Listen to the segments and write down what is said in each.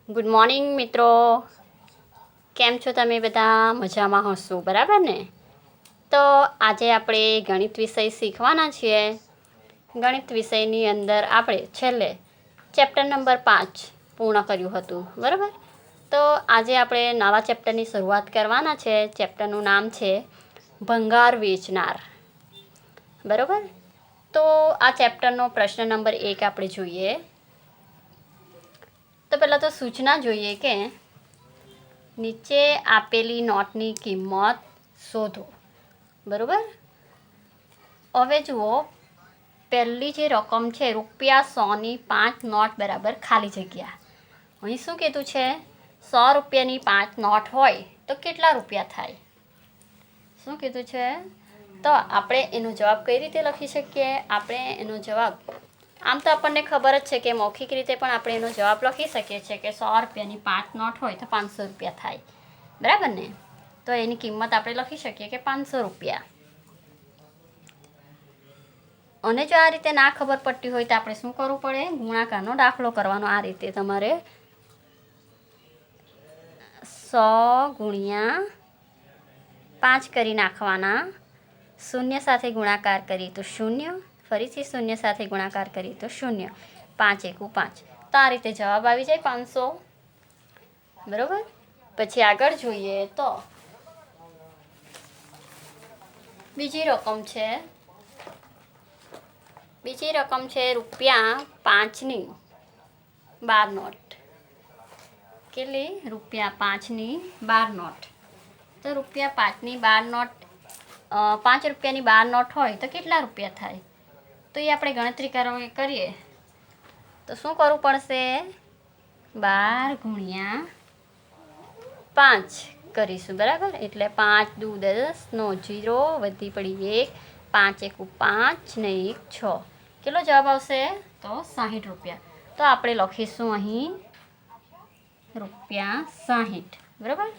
Good morning મિત્રો, કેમ છો તમે? બધા મજામાં હશો, બરાબર ને? તો આજે આપણે ગણિત વિષય શીખવાના છીએ. ગણિત વિષયની અંદર આપણે છેલ્લે ચેપ્ટર નંબર 5 પૂર્ણ કર્યું હતું, બરાબર? તો આજે આપણે નવા ચેપ્ટરની શરૂઆત કરવાના છે. ચેપ્ટરનું નામ છે ભંગાર વેચનાર, બરાબર? તો આ ચેપ્ટરનો પ્રશ્ન નંબર 1 આપણે જોઈએ. તો પહેલાં તો સૂચના જોઈએ કે નીચે આપેલી નોટની કિંમત શોધો, બરાબર? હવે જુઓ, પહેલી જે રકમ છે ₹100ની 5 નોટ બરાબર ખાલી જગ્યા. અહીં શું કીધું છે? 100 રૂપિયાની 5 નોટ હોય તો કેટલા રૂપિયા થાય? શું કીધું છે? તો આપણે એનો જવાબ કઈ રીતે લખી શકીએ? આપણે એનો જવાબ આમ તો આપણને ખબર જ છે કે મૌખિક રીતે પણ આપણે એનો જવાબ લખી શકીએ છીએ કે 100 રૂપિયાની 5 નોટ હોય તો 500 રૂપિયા થાય, બરાબર ને? તો એની કિંમત આપણે લખી શકીએ કે 500 રૂપિયા. અને જો આ રીતે ના ખબર પડતી હોય તો આપણે શું કરવું પડે? ગુણાકારનો દાખલો કરવાનો. આ રીતે તમારે 100 ગુણ્યા 5 કરી નાખવાના. શૂન્ય સાથે ગુણાકાર કરીએ તો 0, ફરીથી શૂન્ય સાથે ગુણાકાર કરીએ તો 0, 5 એકુ 5. તો આ રીતે જવાબ આવી જાય 500, બરાબર? પછી આગળ જોઈએ તો બીજી રકમ છે ₹5ની 12 નોટ. કેટલી? ₹5ની 12 નોટ. તો ₹5ની 12 નોટ, 5 રૂપિયાની 12 નોટ હોય તો કેટલા રૂપિયા થાય? તો એ આપણે ગણતરી કરીએ તો શું કરવું પડશે? 12 ગુણ્યા 5 કરીશું, બરાબર? એટલે 5 દુ 10, નો 0, વધી પડી 1, 5 એકુ 5 ને 1 6. કેટલો જવાબ આવશે? તો 60 રૂપિયા. તો આપણે લખીશું અહીં ₹60, બરાબર?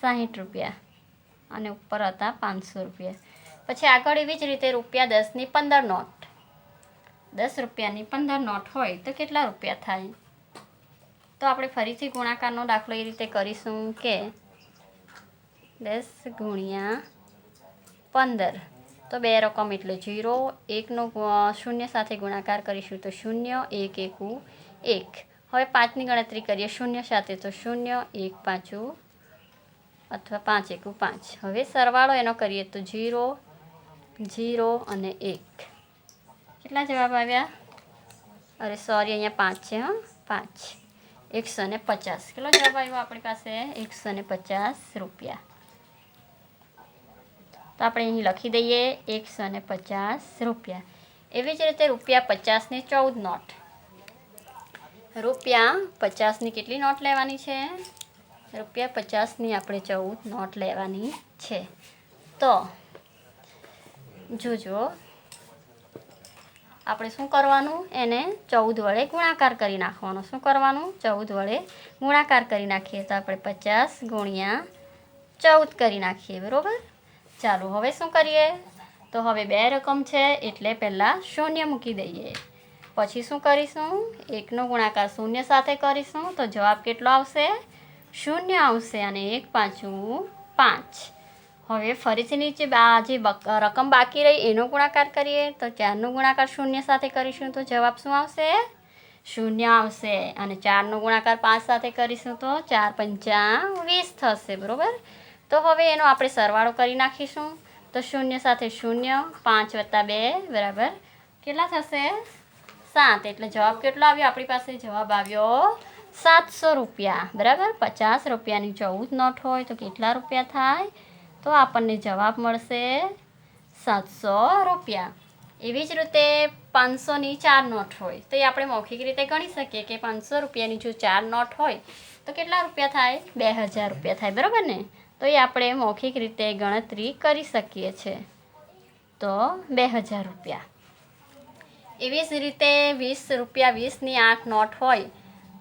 60 રૂપિયા અને ઉપર હતા 500 રૂપિયા. પછી આગળ એવી જ રીતે ₹10ની 15 નોટ. 10 રૂપિયાની 15 નોટ હોય તો કેટલા રૂપિયા થાય? તો આપણે ફરીથી ગુણાકારનો દાખલો એ રીતે કરીશું કે 10 ગુણ્યા 15. તો બે રકમ એટલે 0, 1નો શૂન્ય સાથે ગુણાકાર કરીશું તો 0, 1 એકુ 1. હવે 5ની ગણતરી કરીએ શૂન્ય સાથે તો 0, 1 પાછું અથવા 5 એકુ 5. હવે સરવાળો એનો કરીએ તો 0, 0 અને 1. કેટલા જવાબ આવ્યા? અરે સોરી, અહીંયા 5 છે, 5. 150. કેટલો જવાબ આવ્યો આપણી પાસે? 150 રૂપિયા. તો આપણે અહીં લખી દઈએ 150 રૂપિયા. એવી જ રીતે ₹50ની 14 નોટ. ₹50ની કેટલી નોટ લેવાની છે? ₹50ની આપણે 14 નોટ લેવાની છે. તો જોજો, આપણે શું કરવાનું? એને 14 વડે ગુણાકાર કરી નાખવાનો. શું કરવાનું? 14 વડે ગુણાકાર કરી નાખીએ તો આપણે 50 ગુણ્યા 14 કરી નાખીએ, બરાબર? ચાલો હવે શું કરીએ? તો હવે બે રકમ છે એટલે પહેલાં શૂન્ય મૂકી દઈએ. પછી શું કરીશું? 1નો ગુણાકાર શૂન્ય સાથે કરીશું તો જવાબ કેટલો આવશે? 0 આવશે અને 1 પાછું 5. હવે ફરીથી નીચે જે રકમ બાકી રહી એનો ગુણાકાર કરીએ તો 4નો ગુણાકાર શૂન્ય સાથે કરીશું તો જવાબ શું આવશે? 0 આવશે. અને 4નો ગુણાકાર 5 સાથે કરીશું તો 4 પંચા 20 થશે, બરાબર? તો હવે એનો આપણે સરવાળો કરી નાખીશું તો 0 સાથે 0, 5 વત્તા 2 બરાબર કેટલા થશે? 7. એટલે જવાબ કેટલો આવ્યો આપણી પાસે? જવાબ આવ્યો 700 રૂપિયા, બરાબર? 50 રૂપિયાની 14 નોટ હોય તો કેટલા રૂપિયા થાય? તો આપણને જવાબ મળશે 700 રૂપિયા. એવી જ રીતે 500ની 4 નોટ હોય તો એ આપણે મૌખિક રીતે ગણી શકીએ કે 500 રૂપિયાની જો 4 નોટ હોય તો કેટલા રૂપિયા થાય? 2000 રૂપિયા થાય, બરાબર ને? તો એ આપણે મૌખિક રીતે ગણતરી કરી શકીએ છીએ. તો 2000 રૂપિયા. એવી જ રીતે 20 રૂપિયા 20ની 8 નોટ હોય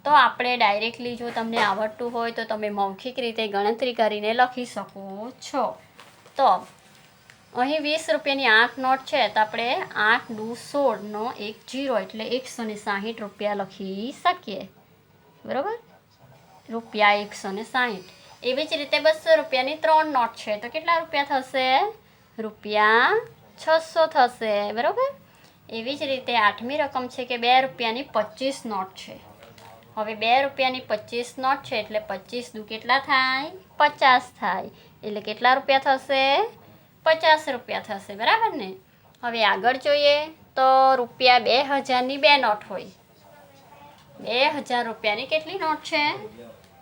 તો આપણે ડાયરેક્ટલી, જો તમને આવડતું હોય તો તમે મૌખિક રીતે ગણતરી કરીને લખી શકો છો. તો અહીં 20 રૂપિયાની 8 નોટ છે તો આપણે 8 દુ 16નો 1 0 એટલે 160 રૂપિયા લખી શકીએ, બરાબર, રૂપિયા 160. એવી જ રીતે 200 રૂપિયાની 3 નોટ છે તો કેટલા રૂપિયા થશે? રૂપિયા 600 થશે, બરાબર. એવી જ રીતે 8મી રકમ છે કે 2 રૂપિયાની 25 નોટ છે. હવે 2 રૂપિયાની 25 નોટ છે એટલે 25 દુ કેટલા થાય? 50 થાય. એટલે કેટલા રૂપિયા થશે? 50 રૂપિયા થશે, બરાબર ને. હવે આગળ જોઈએ તો રૂપિયા 2000ની 2 નોટ હોય. 2000 રૂપિયાની કેટલી નોટ છે?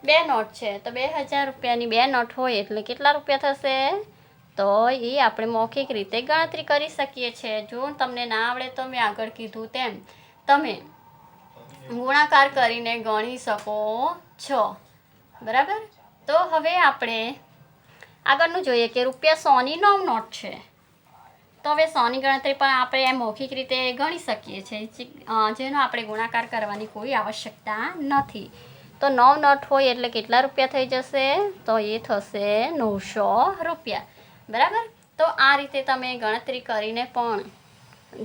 2 નોટ છે. તો 2000 રૂપિયાની 2 નોટ હોય એટલે કેટલા રૂપિયા થશે? તો એ આપણે મૌખિક રીતે ગણતરી કરી શકીએ છીએ. જો તમને ના આવડે તો મેં આગળ કીધું તેમ તમે ગુણાકાર કરીને ગણી શકો છો, બરાબર. તો હવે આપણે આગળનું જોઈએ કે રૂપિયા 100ની 9 નોટ છે. તો હવે 100ની ગણતરી પણ આપણે મૌખિક રીતે ગણી શકીએ છીએ, જેનો આપણે ગુણાકાર કરવાની કોઈ આવશ્યકતા નથી. તો 9 નોટ હોય એટલે કેટલા રૂપિયા થઈ જશે? તો એ થશે 900 રૂપિયા, બરાબર. તો આ રીતે તમે ગણતરી કરીને પણ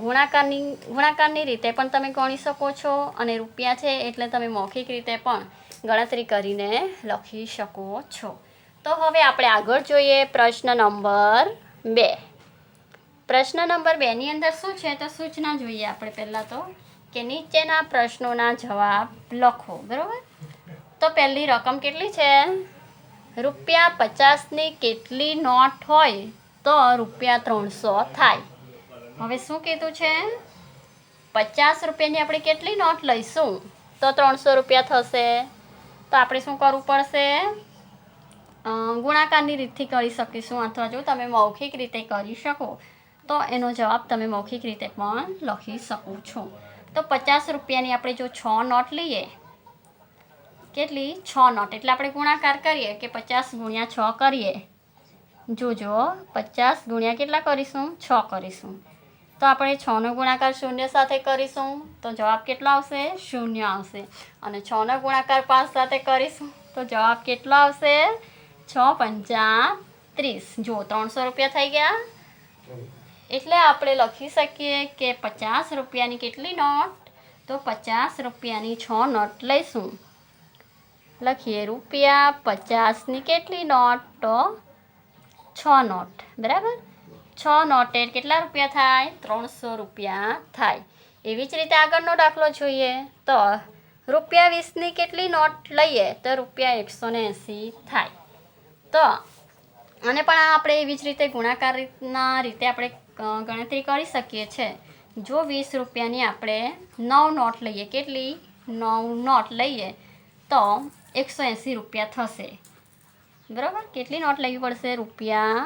ગુણાકારની રીતે પણ તમે ગણી શકો છો, અને રૂપિયા છે એટલે તમે મૌખિક રીતે પણ ગણતરી કરીને લખી શકો છો. તો હવે આપણે આગળ જોઈએ પ્રશ્ન નંબર 2. પ્રશ્ન નંબર 2ની અંદર શું છે તો સૂચના જોઈએ આપણે પહેલાં તો કે નીચેના પ્રશ્નોના જવાબ લખો, બરાબર. તો પહેલી રકમ કેટલી છે? રૂપિયા 50ની કેટલી નોટ હોય તો રૂપિયા 300 થાય? હવે શું કીધું છે? 50 રૂપિયાની આપણે કેટલી નોટ લઈશું તો 300 રૂપિયા થશે? તો આપણે શું કરવું પડશે? ગુણાકારની રીતથી કરી શકીશું, અથવા જો તમે મૌખિક રીતે કરી શકો તો એનો જવાબ તમે મૌખિક રીતે પણ લખી શકો છો. તો 50 રૂપિયાની આપણે જો 6 નોટ લઈએ, કેટલી? 6 નોટ. એટલે આપણે ગુણાકાર કરીએ કે 50 ગુણ્યા 6 કરીએ. જોજો 50 ગુણ્યા કેટલા કરીશું? 6 કરીશું. તો આપણે 6નો ગુણાકાર 0 સાથે કરીશું તો જવાબ કેટલો આવશે? 0 આવશે. અને 6નો ગુણાકાર 5 સાથે કરીશું તો જવાબ કેટલો આવશે? 6 પંચા 30. જો 300 રૂપિયા થઈ ગયા. એટલે આપણે લખી શકીએ કે 50 રૂપિયાની કેટલી નોટ? તો 50 રૂપિયાની 6 નોટ લઈશું. લખીએ રૂપિયા 50ની કેટલી નોટ? તો 6 નોટ, બરાબર. 6 નોટે કેટલા રૂપિયા થાય? 300 રૂપિયા થાય. એવી જ રીતે આગળનો દાખલો જોઈએ તો રૂપિયા 20ની કેટલી નોટ લઈએ તો રૂપિયા 180 થાય. તો અને પણ આપણે એવી જ રીતે ગુણાકારના રીતે આપણે ગણતરી કરી શકીએ છીએ. જો 20 રૂપિયાની આપણે 9 નોટ લઈએ, કેટલી? 9 નોટ લઈએ તો 180 રૂપિયા થશે, બરાબર. કેટલી નોટ લેવી પડશે? રૂપિયા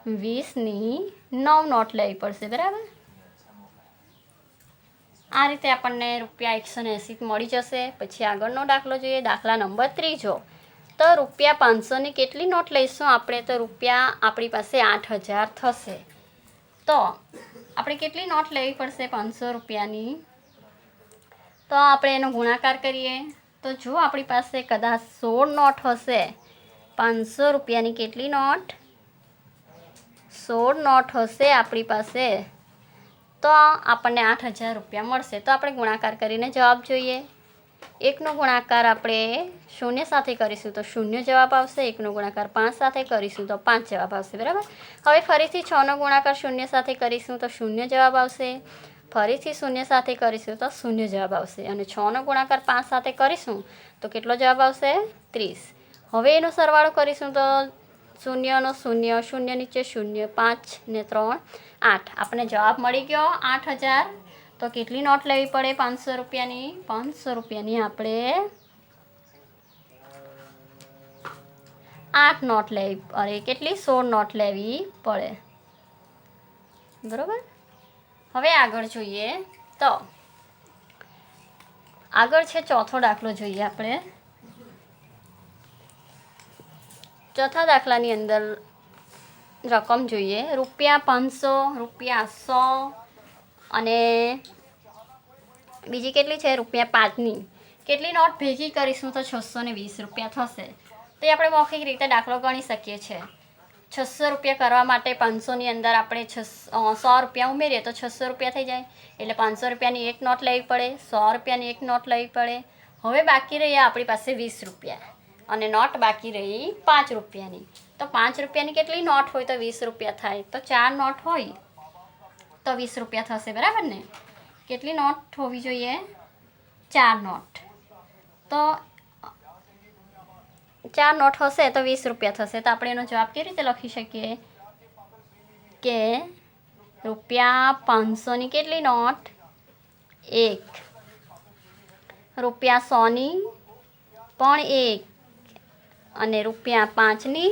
20ની 9 નોટ લેવી પડશે, બરાબર. આ રીતે આપણને રૂપિયા 180 મળી જશે. પછી આગળનો દાખલો જોઈએ, દાખલા નંબર 3. તો રૂપિયા 500ની કેટલી નોટ લઈશું આપણે? તો રૂપિયા આપણી પાસે 8000 થશે. તો આપણે કેટલી નોટ લેવી પડશે 500 રૂપિયાની? તો આપણે એનો ગુણાકાર કરીએ તો જો આપણી પાસે કદાચ 16 નોટ હશે, 500 રૂપિયાની કેટલી નોટ? 16 નોટ હશે આપણી પાસે, તો આપણને 8000 રૂપિયા મળશે. તો આપણે ગુણાકાર કરીને જવાબ જોઈએ. 1નો ગુણાકાર આપણે 0 સાથે કરીશું તો 0 જવાબ આવશે. 1નો ગુણાકાર 5 સાથે કરીશું તો 5 જવાબ આવશે, બરાબર. હવે ફરીથી 6નો ગુણાકાર 0 સાથે કરીશું તો 0 જવાબ આવશે. ફરીથી 0 સાથે કરીશું તો 0 જવાબ આવશે. અને 6નો ગુણાકાર 5 સાથે કરીશું તો કેટલો જવાબ આવશે? 30. હવે એનો સરવાળો કરીશું તો 0નો 0, 0 નીચે 0, 5 ને 3 8. આપણને જવાબ મળી ગયો 8000. તો કેટલી નોટ લેવી પડે 500 રૂપિયાની? 500 રૂપિયાની આપણે 8 નોટ લેવી, અરે કેટલી? 16 નોટ લેવી પડે, બરાબર. હવે આગળ જોઈએ તો આગળ છે ચોથો દાખલો જોઈએ આપણે. ચોથા દાખલાની અંદર રકમ જોઈએ રૂપિયા 500, રૂપિયા 100 અને બીજી કેટલી છે? રૂપિયા 5ની કેટલી નોટ ભેગી કરીશું તો 620 રૂપિયા થશે. તો એ આપણે મૌખિક રીતે દાખલો ગણી શકીએ છીએ. 600 રૂપિયા કરવા માટે 500ની અંદર આપણે 100 રૂપિયા ઉમેરીએ તો 600 રૂપિયા થઈ જાય. એટલે 500 રૂપિયાની એક નોટ લેવી પડે, 100 રૂપિયાની એક નોટ લેવી પડે. હવે બાકી રહી આપણી પાસે 20 રૂપિયા અને નોટ બાકી રહી 5 રૂપિયાની. તો 5 રૂપિયાની કેટલી નોટ હોય તો 20 રૂપિયા થાય? તો 4 નોટ હોય તો 20 રૂપિયા થશે, બરાબર ને? કેટલી નોટ હોવી જોઈએ? 4 નોટ. તો 4 નોટ હશે તો 20 રૂપિયા થશે. તો આપણે એનો જવાબ કેવી રીતે લખી શકીએ કે રૂપિયા 500ની કેટલી નોટ? 1. રૂપિયા 100ની પણ 1 અને રૂપિયા 5ની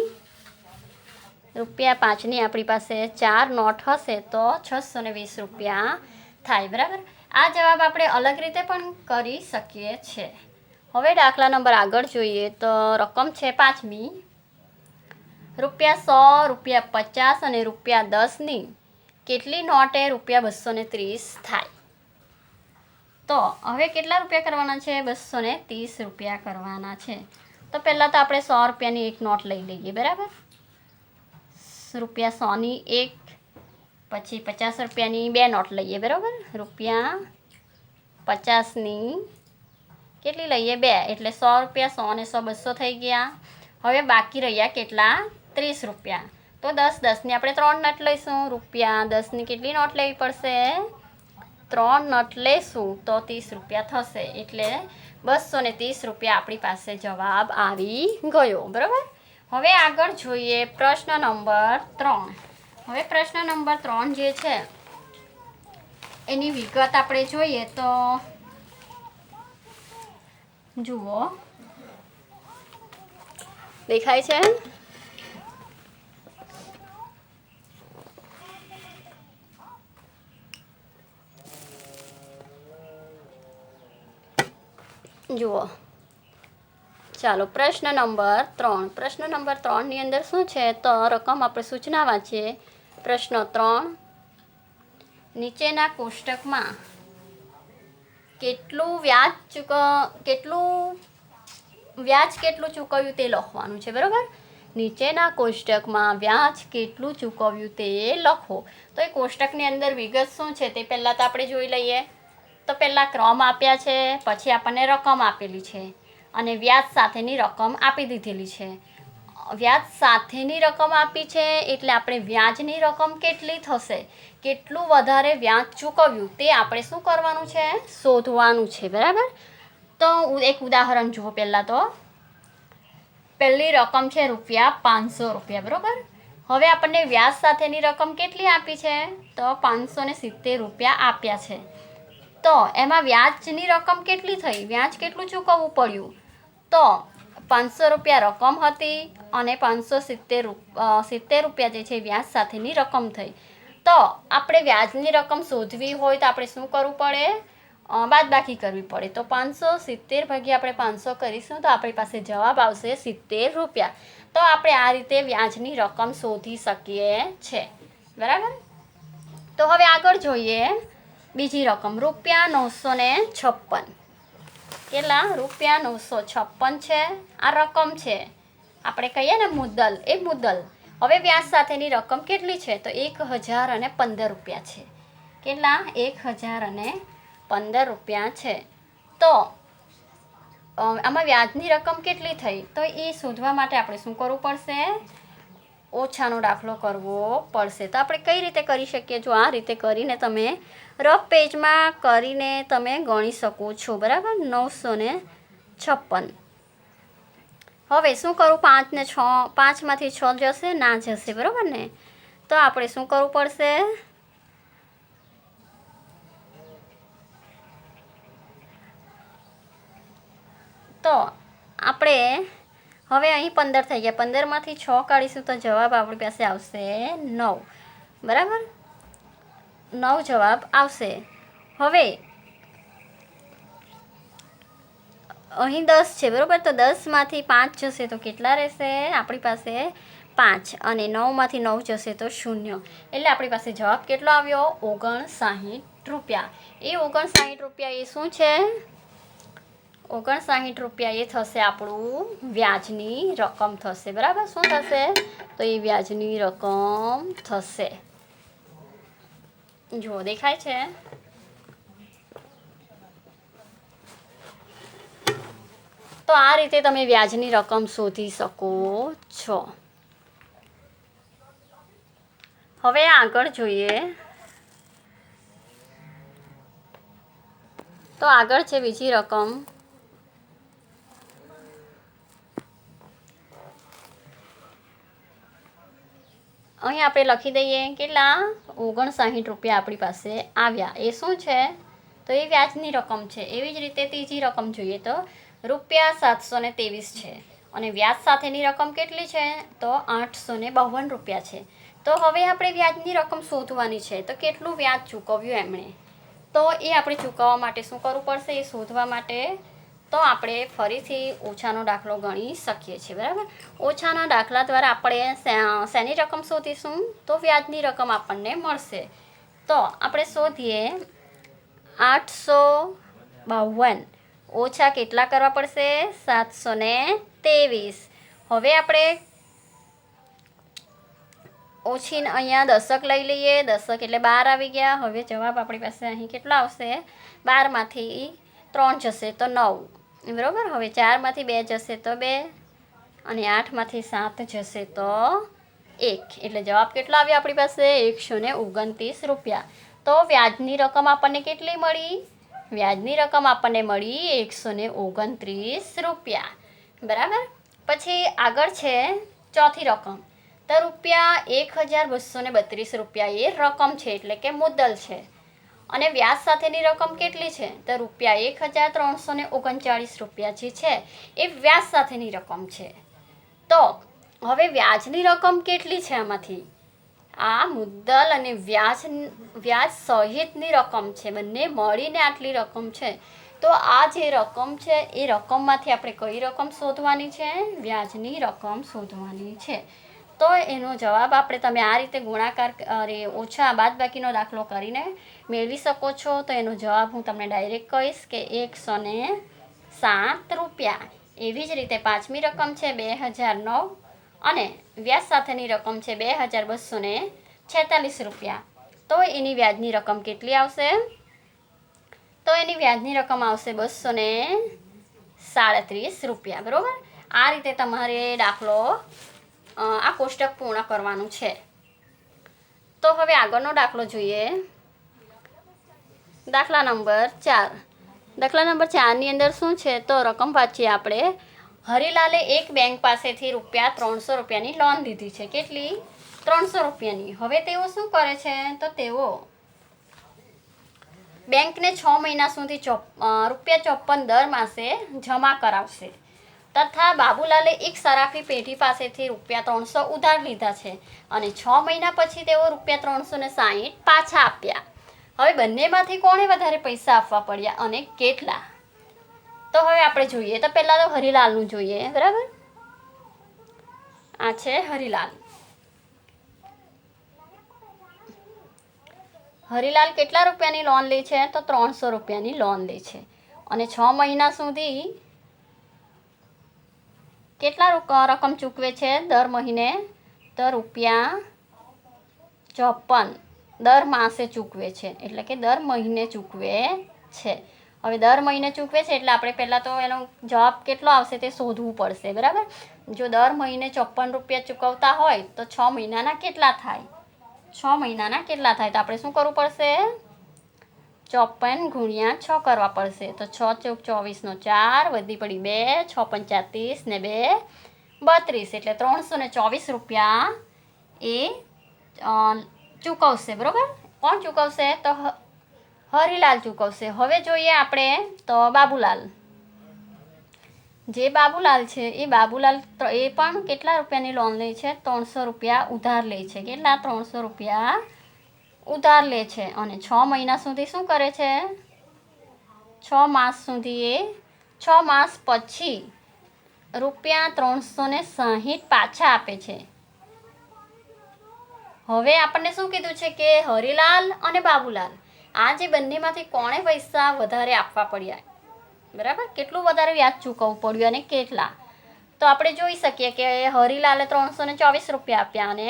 આપણી પાસે 4 નોટ હશે તો 620 રૂપિયા થાય, બરાબર? આ જવાબ આપણે અલગ રીતે પણ કરી શકીએ છીએ. હવે દાખલા નંબર આગળ જોઈએ તો રકમ છે 5મી. રૂપિયા 100, રૂપિયા 50 અને રૂપિયા 10ની કેટલી નોટે રૂપિયા 230 થાય? તો હવે કેટલા રૂપિયા કરવાના છે? 230 રૂપિયા કરવાના છે. તો પહેલાં તો આપણે 100 રૂપિયાની એક નોટ લઈ લઈએ, બરાબર? રૂપિયા 100ની એક, પછી 50 રૂપિયાની 2 નોટ લઈએ, બરાબર? રૂપિયા 50ની કેટલી લઈએ? 2. એટલે 100 રૂપિયા, 100 ને 100 200 થઈ ગયા. હવે બાકી રહ્યા કેટલા? 30 રૂપિયા. તો 10ની આપણે 3 નોટ લઈશું. રૂપિયા 10ની કેટલી નોટ લેવી પડશે? 3 નોટ લઈશું તો 30 રૂપિયા થશે. એટલે 230 રૂપિયા આપણી પાસે જવાબ આવી ગયો, બરાબર? હવે આગળ જોઈએ પ્રશ્ન નંબર 3. હવે પ્રશ્ન નંબર 3 જે છે એની વિગત આપણે જોઈએ તો જુઓ, દેખાય છે? જુઓ, ચાલો પ્રશ્ન નંબર 3. પ્રશ્ન નંબર 3ની અંદર શું છે તો રકમ આપણે સૂચના વાંચીએ. પ્રશ્ન 3. નીચેના કોષ્ટકમાં કેટલું વ્યાજ કેટલું ચૂકવ્યું તે લખવાનું છે, બરાબર? નીચેના કોષ્ટકમાં વ્યાજ કેટલું ચૂકવ્યું તે લખો. તો એ કોષ્ટકની અંદર વિગત શું છે તે પહેલાં તો આપણે જોઈ લઈએ. તો પહેલાં ક્રમ આપ્યા છે, પછી આપણને રકમ આપેલી છે અને વ્યાજ સાથેની રકમ આપી દીધેલી છે. વ્યાજ સાથેની રકમ આપી છે એટલે આપણે વ્યાજની રકમ કેટલી થશે, કેટલું વધારે વ્યાજ ચૂકવ્યું તે આપણે શું કરવાનું છે? શોધવાનું છે, બરાબર? તો એક ઉદાહરણ જુઓ. પહેલાં તો પહેલી રકમ છે રૂપિયા 500 રૂપિયા, બરાબર? હવે આપણને વ્યાજ સાથેની રકમ કેટલી આપી છે? તો 570 રૂપિયા આપ્યા છે. તો એમાં વ્યાજની રકમ કેટલી થઈ? વ્યાજ કેટલું ચૂકવવું પડ્યું? તો 500 રૂપિયા રકમ હતી અને 570 રૂપિયા જે છે વ્યાજ સાથેની રકમ થઈ. તો આપણે વ્યાજની રકમ શોધવી હોય તો આપણે શું કરવું પડે? બાદબાકી કરવી પડે. તો 570 ભાગ્યા આપણે 500 કરીશું તો આપણી પાસે જવાબ આવશે 70 રૂપિયા. તો આપણે આ રીતે વ્યાજની રકમ શોધી શકીએ છીએ, બરાબર? તો હવે આગળ જોઈએ બીજી રકમ. રૂપિયા 956. કેટલા? રૂપિયા 956 છે. આ રકમ છે, આપણે કહીએ ને મુદ્દલ, એ મુદ્દલ. હવે વ્યાજ સાથેની રકમ કેટલી છે? તો 1015 રૂપિયા છે. કેટલા? 1015 રૂપિયા છે. તો આમાં વ્યાજની રકમ કેટલી થઈ? તો એ શોધવા માટે આપણે શું કરવું પડશે? ઓછાનો દાખલો કરવો પડશે. તો આપણે કઈ રીતે કરી શકીએ? જો આ રીતે કરીને તમે રફ પેજમાં કરીને તમે ગણી શકો છો, બરાબર? 956. હવે શું કરું? 5 ને 6, 5માંથી 6 જશે? ના જશે, બરાબર ને? તો આપણે શું કરવું પડશે? તો આપણે હવે અહીં 15 થઈ ગયા. 15માંથી 6 કાઢીશું તો જવાબ આપણી પાસે આવશે 9, બરાબર? 9 જવાબ આવશે. હવે અહીં 10 છે, બરાબર? તો 10માંથી 5 જશે તો કેટલા રહેશે આપણી પાસે? 5. અને 9માંથી 9 જશે તો 0. એટલે આપણી પાસે જવાબ કેટલો આવ્યો? 59 રૂપિયા. એ 59 રૂપિયા એ શું છે? ₹59 એ થશે આપણું વ્યાજની રકમ થશે. બરાબર. શું થશે? તો એ વ્યાજની રકમ થશે. જો દેખાય છે? તો આ રીતે તમે વ્યાજની રકમ શોધી શકો છો. હવે આગળ જોઈએ. તો આગળ છે બીજી રકમ. અહીં આપણે લખી દઈએ કેટલા? ₹59 આપણી પાસે આવ્યા. એ શું છે? તો એ વ્યાજની રકમ છે. એવી જ રીતે ત્રીજી રકમ જોઈએ તો ₹723 છે અને વ્યાજ સાથેની રકમ કેટલી છે? તો ₹852 છે. તો હવે આપણે વ્યાજની રકમ શોધવાની છે. તો કેટલું વ્યાજ ચૂકવ્યું એમણે, તો એ આપણે ચૂકવવા માટે શું કરવું પડશે? એ શોધવા માટે તો આપણે ફરીથી ઓછાનો દાખલો ગણી શકીએ છીએ. બરાબર. ઓછાના દાખલા દ્વારા આપણે શેની રકમ શોધીશું? તો વ્યાજની રકમ આપણને મળશે. તો આપણે શોધીએ. 852 ઓછા કેટલા કરવા પડશે? 723. હવે આપણે ઓછી અહીંયા દશક લઈ લઈએ. દશક એટલે 12 આવી ગયા. હવે જવાબ આપણી પાસે અહીં કેટલા આવશે? 12માંથી 3 જશે તો 9. બરાબર. હવે 4માંથી 2 જશે તો 2 અને 8માંથી 7 જશે તો 1. એટલે જવાબ કેટલો આવ્યો આપણી પાસે? ₹129. તો વ્યાજની રકમ આપણને કેટલી મળી? વ્યાજની રકમ આપણને મળી ₹129. બરાબર. પછી આગળ છે ચોથી રકમ. તો ₹1232 એ રકમ છે, એટલે કે મુદ્દલ છે. અને વ્યાજ સાથેની રકમ કેટલી છે? તો ₹1339 જે છે એ વ્યાજ સાથેની રકમ છે. તો હવે વ્યાજની રકમ કેટલી છે? આમાંથી આ મુદ્દલ અને વ્યાજ સહિતની રકમ છે. બંને મળીને આટલી રકમ છે. તો આ જે રકમ છે એ રકમમાંથી આપણે કઈ રકમ શોધવાની છે? વ્યાજની રકમ શોધવાની છે. તો એનો જવાબ તમે આ રીતે ગુણાકાર ઓછા બાદબાકીનો દાખલો કરીને મેળવી શકો છો. તો એનો જવાબ હું તમને ડાયરેક્ટ કહીશ કે ₹107. એવી જ રીતે પાંચમી રકમ છે 2009 અને વ્યાજ સાથેની રકમ છે ₹2246. તો એની વ્યાજની રકમ કેટલી આવશે? તો એની વ્યાજની રકમ આવશે ₹237. બરાબર. આ રીતે તમારે દાખલો આ કોષ્ટક પૂર્ણ કરવાનું છે. તો હવે આગળનો દાખલો જોઈએ. દાખલા નંબર 4. દાખલા નંબર 4ની અંદર શું છે? તો રકમ વાંચીએ આપણે. હરિલાલે એક બેંક પાસેથી ₹300ની લોન લીધી છે. કેટલી? ₹300ની. હવે તેઓ શું કરે છે? તો તેઓ બેંકને 6 મહિના સુધી ₹54 દર માસે જમા કરાવશે. તથા બાબુલાલે એક સરાફી પેઢી પાસેથી ₹300 ઉધાર લીધા છે અને 6 મહિના પછી તેઓ ₹360 પાછા આપ્યા. હવે બંનેમાંથી કોણે વધારે પૈસા આપવા પડ્યા અને કેટલા? તો હવે આપણે જોઈએ. તો પહેલાં તો હરિલાલનું જોઈએ. બરાબર. આ છે હરિલાલ. હરિલાલ કેટલા રૂપિયાની લોન લે છે? તો ₹300ની લોન લે છે અને 6 મહિના સુધી કેટલા રકમ ચૂકવે છે દર મહિને? તો ₹54 દર માસે ચૂકવે છે, એટલે કે દર મહિને ચૂકવે છે. હવે દર મહિને ચૂકવે છે એટલે આપણે પહેલાં તો એનો જવાબ કેટલો આવશે તે શોધવું પડશે. બરાબર. જો દર મહિને ₹54 ચૂકવતા હોય તો 6 મહિનાના કેટલા થાય? 6 મહિનાના કેટલા થાય? તો આપણે શું કરવું પડશે? 54 ગુણ્યા 6 કરવા પડશે. તો 6 ચોક 24 નો 4 વધી પડી 2, 6 પંચા 30 ને 2 32. એટલે ₹324 એ ચૂકવશે. બરાબર. કોણ ચૂકવશે? તો હરિલાલ ચૂકવશે. હવે જોઈએ આપણે તો બાબુલાલ. જે બાબુલાલ છે એ પણ કેટલા રૂપિયાની લોન લે છે? ₹300 ઉધાર લે છે. કેટલા? ₹300 ઉધાર લે છે અને 6 મહિના સુધી શું કરે છે? 6 માસ સુધી 6 માસ પછી ₹360 પાછા આપે છે. હવે આપણને શું કીધું છે કે હરિલાલ અને બાબુલાલ આ જે બંનેમાંથી કોણે પૈસા વધારે આપવા પડ્યા? બરાબર, કેટલું વધારે વ્યાજ ચૂકવવું પડ્યું અને કેટલા. તો આપણે જોઈ શકીએ કે હરિલાલે 324 રૂપિયા આપ્યા અને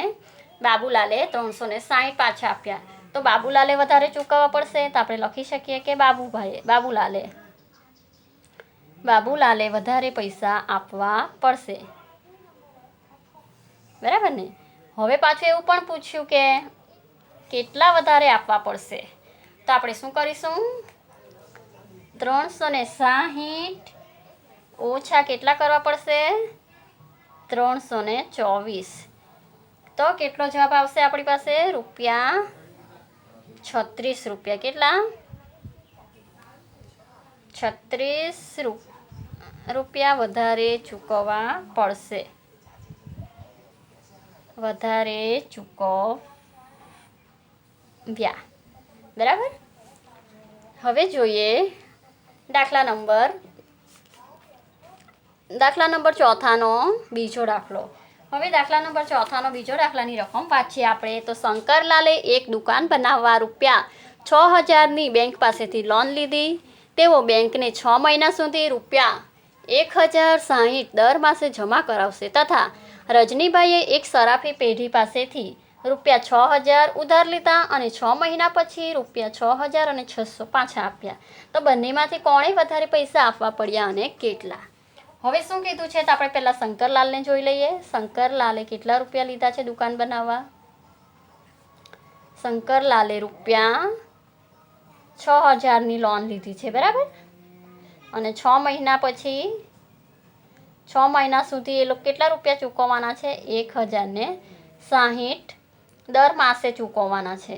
બાબુલાલે 360 પાછા આપ્યા. તો બાબુલાલે વધારે ચૂકવવા પડશે, તો આપણે લખી શકીએ કે બાબુલાલે વધારે પૈસા આપવા પડશે. બરાબર ને. હવે પાછું એવું પણ પૂછ્યું કે કેટલા વધારે આપવા પડશે, તો આપણે શું કરીશું? 360 ઓછા કેટલા કરવા પડશે? 324. તો કેટલો જવાબ આવશે આપણી પાસે? રૂપિયા 36 રૂપિયા. કેટલા? 36 રૂપિયા વધારે ચૂકવવા પડશે. વધારે ચૂકવ્યા. બરાબર. હવે જોઈએ દાખલા નંબર ચોથાનો બીજો દાખલો. હવે દાખલા નંબર ચોથાનો બીજો દાખલાની રકમ વાંચીએ આપણે. તો શંકરલાલે એક દુકાન બનાવવા રૂપિયા 6000ની બેંક પાસેથી લોન લીધી. તેઓ બેંકને 6 મહિના સુધી રૂપિયા 1060 દર માસે જમા કરાવશે તથા રજનીભાઈએ એક સરાફી પેઢી પાસેથી રૂપિયા 6000 ઉધાર લીધા અને 6 મહિના પછી રૂપિયા 6600 પાછા આપ્યા. તો બંનેમાંથી કોણે વધારે પૈસા આપવા પડ્યા અને કેટલા? હવે શું કીધું છે? તો આપણે પહેલાં શંકરલાલને જોઈ લઈએ. શંકરલાલે કેટલા રૂપિયા લીધા છે દુકાન બનાવવા? શંકરલાલે રૂપિયા 6000ની લોન લીધી છે. બરાબર. અને 6 મહિના પછી 6 મહિના સુધી એ લોકો કેટલા રૂપિયા ચૂકવવાના છે? 1060 દર માસે ચૂકવવાના છે.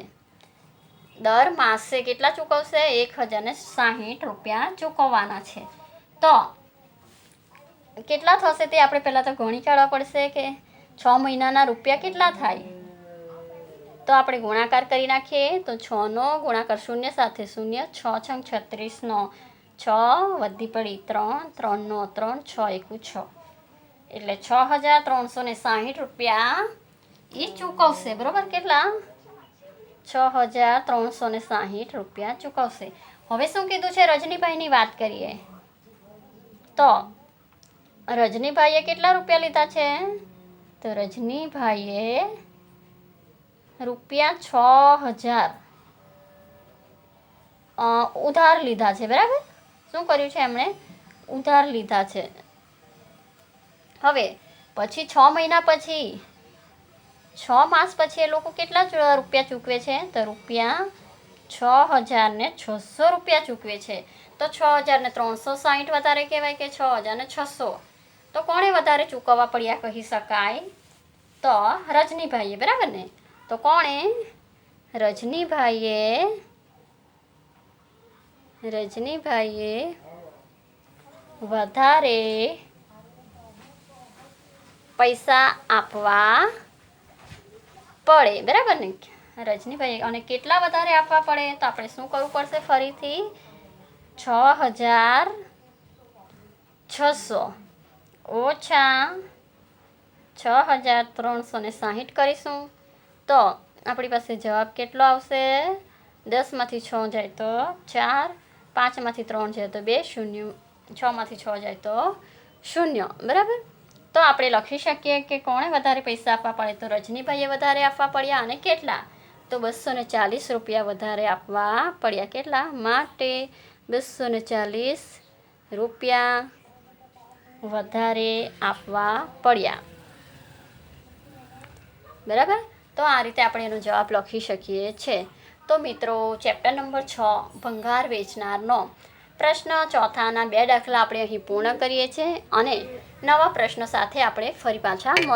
દર માસે કેટલા ચૂકવશે? 1060 રૂપિયા ચૂકવવાના છે. તો કેટલા થશે તે આપણે પહેલાં તો ગણી કાઢવા પડશે કે 6 મહિનાના રૂપિયા કેટલા થાય. તો આપણે ગુણાકાર કરી નાખીએ. તો 6નો ગુણાકાર 0 સાથે 0, 6 છંગ 36નો 6 વધી પડી 3, 3નો 3, 6 એકુ 6 એટલે 6360 રૂપિયા એ ચૂકવશે. બરાબર. કેટલા? 6360 રૂપિયા ચૂકવશે. હવે શું કીધું છે? રજનીભાઈની વાત કરીએ. તો રજનીભાઈએ કેટલા રૂપિયા લીધા છે? તો રજનીભાઈએ રૂપિયા 6000 ઉધાર લીધા છે. બરાબર. શું કર્યું છે એમણે? ઉધાર લીધા છે. હવે પછી 6 મહિના પછી 6 માસ પછી એ લોકો કેટલા રૂપિયા ચૂકવે છે? તો રૂપિયા 6600 રૂપિયા ચૂકવે છે. તો 6360 વધારે કહેવાય કે 6600? તો કોણે વધારે ચૂકવવા પડ્યા કહી શકાય? તો રજનીભાઈએ. બરાબર ને. તો કોણે? રજનીભાઈએ વધારે પૈસા આપવા પડે. બરાબર ને. રજનીભાઈ અને કેટલા વધારે આપવા પડે? તો આપણે શું કરવું પડશે? ફરીથી 6600 ઓછા 6360 કરીશું. તો આપણી પાસે જવાબ કેટલો આવશે? 10માંથી 6 જાય તો 4, 5માંથી 3 જાય તો 2, 0, 6માંથી 6 જાય તો 0. બરાબર. તો આપણે લખી શકીએ કે કોણે વધારે પૈસા આપવા પડે? તો રજનીભાઈએ વધારે આપવા પડ્યા અને કેટલા? તો 240 રૂપિયા વધારે આપવા પડ્યા. કેટલા? માટે 240 રૂપિયા વધારે આપવા પડ્યા. બરાબર. તો આ રીતે આપણે એનો જવાબ લખી શકીએ છીએ. તો મિત્રો, ચેપ્ટર નંબર 6 ભંગાર વેચનારનો પ્રશ્ન ચોથાના 2 દાખલા આપણે અહીં પૂર્ણ કરીએ છીએ અને નવા પ્રશ્નો સાથે આપણે ફરી પાછા મળીએ.